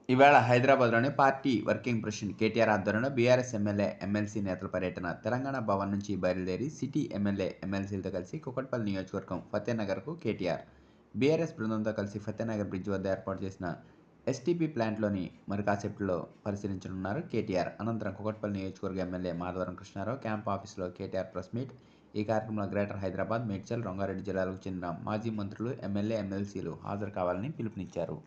ఇవాళ హైదరాబాద్‌లోని party working president KTR ఆధ్వర్యంలో బీఆర్ఎస్ ఎమ్మెల్యే, ఎమ్మెల్సీ నేతల పర్యటన. తెలంగాణ భవన్ నుంచి బయలుదేరి సిటీ ఎమ్మెల్యే, ఎమ్మెల్సీలతో కలిసి కూకట్పల్లి నియోజకవర్గం ఫతేనగర్‌కు కేటీఆర్. బీఆర్ఎస్ బృందంతో కలిసి ఫతేనగర్ బ్రిడ్జ్ వద్ద ఏర్పాటు చేసిన ఎస్టీపీ ప్లాంట్‌లోని మరి కాసేపట్లో పరిశీలించనున్నారు కేటీఆర్. అనంతరం కూకట్పల్లి నియోజకవర్గ ఎమ్మెల్యే మాధవరం కృష్ణారావు క్యాంప్ ఆఫీసులో కేటీఆర్ ప్రెస్ మీట్. ఈ కార్యక్రమంలో గ్రేటర్ హైదరాబాద్, మేడ్చల్, రంగారెడ్డి జిల్లాలకు చెందిన మాజీ మంత్రులు, ఎమ్మెల్యే, ఎమ్మెల్సీలు హాజరు కావాలని పిలుపునిచ్చారు.